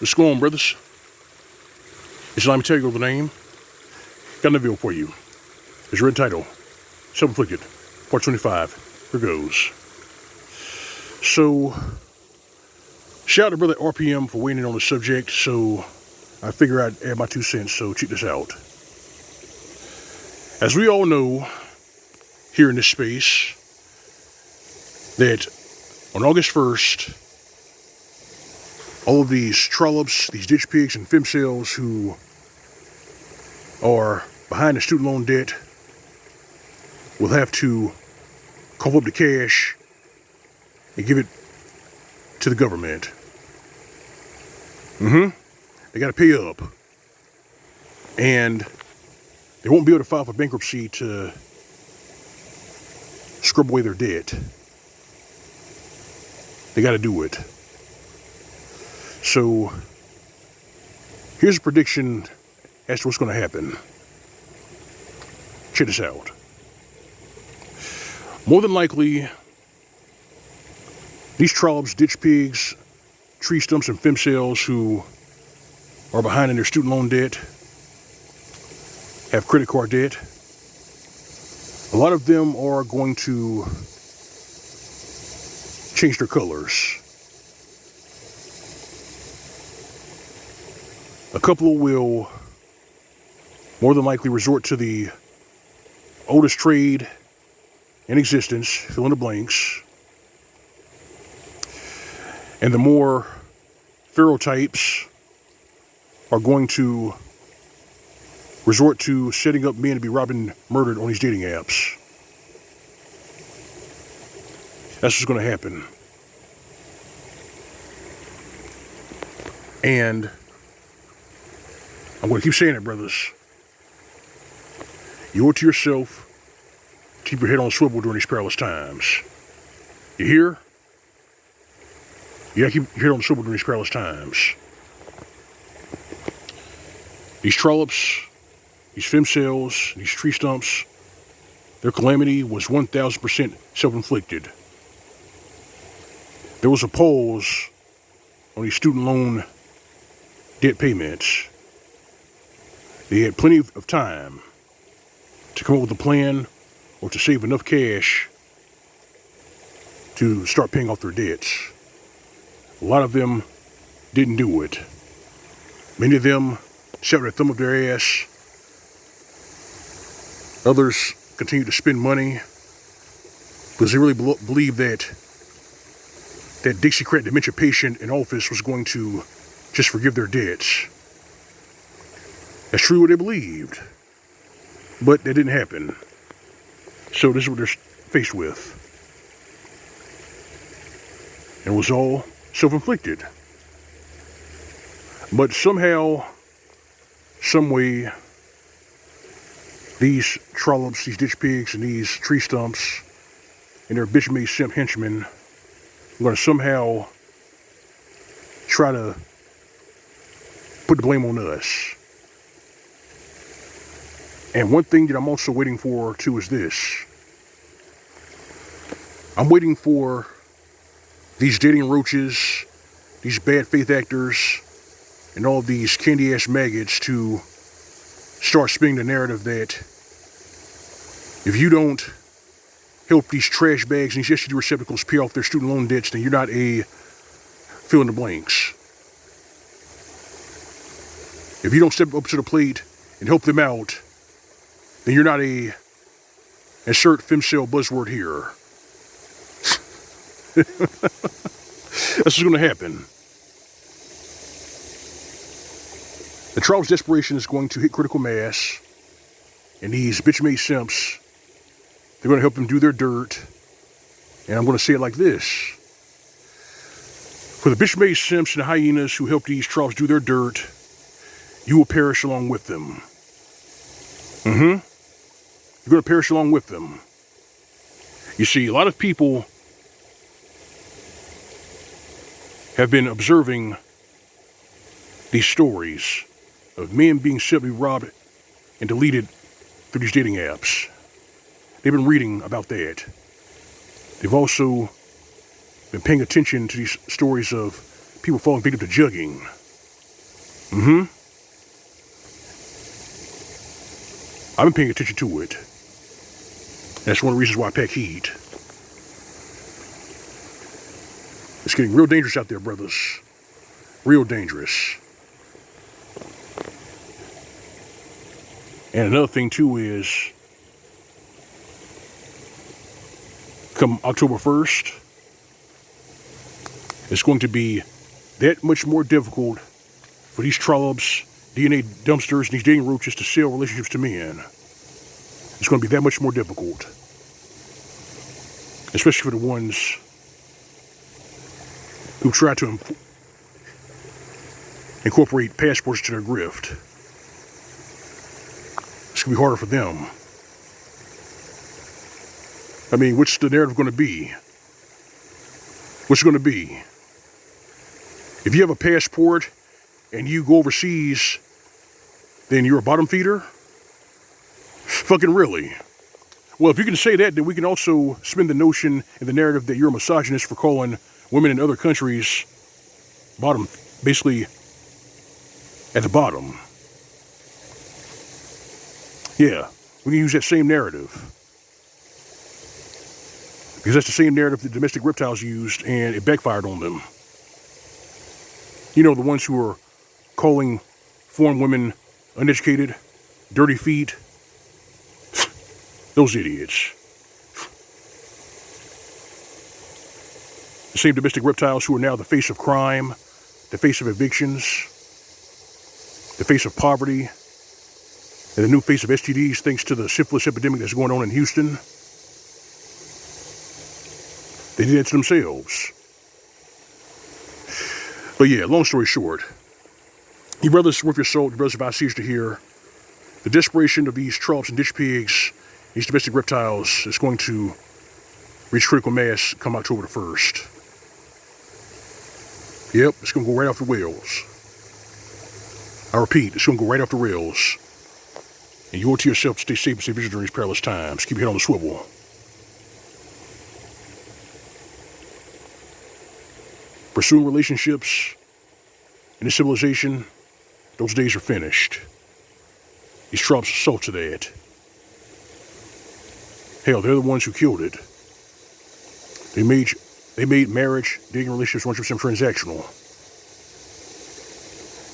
What's going on, brothers? It's L.O.M. Mgtow, the name. Got another video for you. It's red title, Inflicted, part 25. Here goes. So, shout out to brother RPM for weighing in on the subject. So, I figure I'd add my 2 cents. So, check this out. As we all know, here in this space, that on August 1st, all of these trollops, these ditch pigs and femcells who are behind the student loan debt will have to cough up the cash and give it to the government. They got to pay up. And they won't be able to file for bankruptcy to scrub away their debt. They got to do it. So, here's a prediction as to what's going to happen. Check this out. More than likely, these trollops, ditch pigs, tree stumps, and femcells who are behind in their student loan debt, have credit card debt, a lot of them are going to change their colors. A couple will more than likely resort to the oldest trade in existence, fill in the blanks. And the more feral types are going to resort to setting up men to be robbed and murdered on these dating apps. That's what's going to happen. And I'm going to keep saying it, brothers. You owe it to yourself to keep your head on a swivel during these perilous times. You hear? You got to keep your head on a swivel during these perilous times. These trollops, these femcells, these tree stumps, their calamity was 1,000% self-inflicted. There was a pause on these student loan debt payments. They had plenty of time to come up with a plan or to save enough cash to start paying off their debts. A lot of them didn't do it. Many of them sat with their thumb up their ass. Others continued to spend money because they really believed that that Dixiecrat dementia patient in office was going to just forgive their debts. That's true what they believed, but that didn't happen. So this is what they're faced with. And it was all self-inflicted. But somehow, some way, these trollops, these ditch pigs, and these tree stumps, and their bitch-made simp henchmen are going to somehow try to put the blame on us. And one thing that I'm also waiting for, too, is this. I'm waiting for these dating roaches, these bad faith actors, and all these candy-ass maggots to start spinning the narrative that if you don't help these trash bags and these STD receptacles pay off their student loan debts, then you're not a fill in the blanks. If you don't step up to the plate and help them out, then you're not a insert femcell buzzword here. That's what's going to happen. The trial's desperation is going to hit critical mass, and these bitch-made simps, they're going to help them do their dirt. And I'm going to say it like this. For the bitch-made simps and the hyenas who help these trials do their dirt, you will perish along with them. You're going to perish along with them. You see, a lot of people have been observing these stories of men being simply robbed and deleted through these dating apps. They've been reading about that. They've also been paying attention to these stories of people falling victim to jugging. I've been paying attention to it. That's one of the reasons why I pack heat. It's getting real dangerous out there, brothers. Real dangerous. And another thing, too, is come October 1st, it's going to be that much more difficult for these trollops, DNA dumpsters, and these dating roaches to sell relationships to men. It's going to be that much more difficult. Especially for the ones who try to incorporate passports to their grift. It's going to be harder for them. I mean, what's the narrative going to be? What's it going to be? If you have a passport and you go overseas, then you're a bottom feeder? Fucking really? Well, if you can say that, then we can also spin the notion and the narrative that you're a misogynist for calling women in other countries bottom, basically at the bottom. Yeah, we can use that same narrative. Because that's the same narrative that domestic reptiles used, and it backfired on them. You know, the ones who are calling foreign women uneducated, dirty feet. Those idiots. The same domestic reptiles who are now the face of crime, the face of evictions, the face of poverty, and the new face of STDs thanks to the syphilis epidemic that's going on in Houston. They did that to themselves. But yeah, long story short, you brothers worth your salt, you brothers advise to hear the desperation of these trollops and ditch pigs, these domestic reptiles, is going to reach critical mass come October the 1st. Yep, it's going to go right off the rails. I repeat, it's going to go right off the rails. And you owe it to yourself to stay safe and stay vigilant during these perilous times. Keep your head on the swivel. Pursuing relationships in this civilization, those days are finished. These trollops are salt to that. Hell, they're the ones who killed it. They made marriage, dating relationships 100% transactional.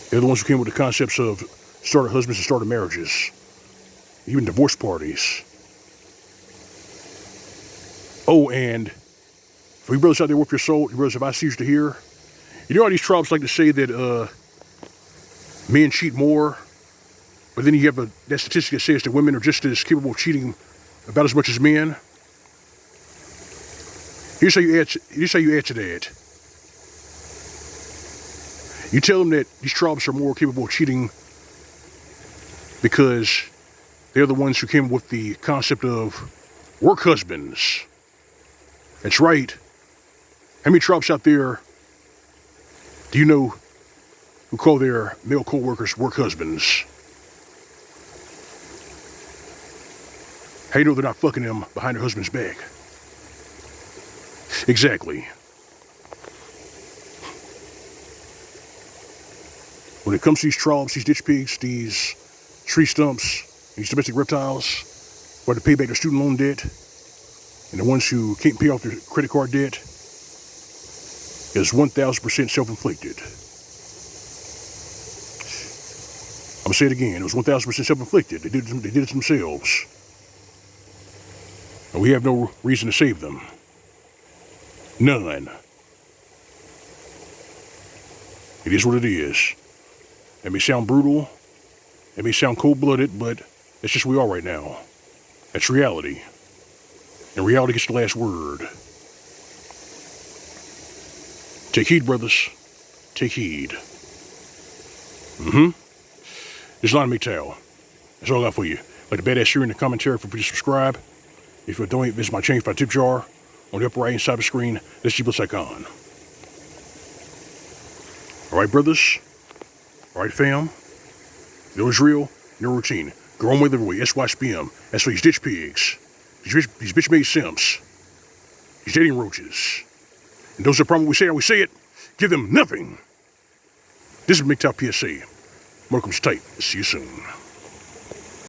They're the ones who came with the concepts of starter husbands and starter marriages. Even divorce parties. Oh, and for you brothers out there with your soul, you brothers, if I see you to hear, you know how these trollops like to say that men cheat more, but then you have that statistic that says that women are just as capable of cheating about as much as men? Here's how you add to that. You tell them that these trollops are more capable of cheating because they're the ones who came up with the concept of work husbands. That's right. How many trollops out there do you know who call their male co-workers work husbands? How do you know they're not fucking them behind their husband's back? Exactly. When it comes to these trollops, these ditch pigs, these tree stumps, these domestic reptiles, who have to pay back their student loan debt, and the ones who can't pay off their credit card debt, is 1,000% self-inflicted. I'm gonna say it again. It was 1,000% self-inflicted. They did it to themselves. And we have no reason to save them. None. It is what it is. It may sound brutal. It may sound cold-blooded, but that's just who we are right now. That's reality. And reality gets the last word. Take heed, brothers. Take heed. This is Mgtow. That's all I got for you. Like the badass share in the commentary, for you to subscribe. If you don't, visit my change by tip jar on the upper right hand side of the screen. That's the icon. Alright, brothers. Alright, fam. No Israel, no routine. Grow on with every way. SYSPM. That's for these ditch pigs. These bitch made simps. These dating roaches. And those are the problem we say it. Give them nothing. This is Mgtow PSA. Markham's tight. See you soon.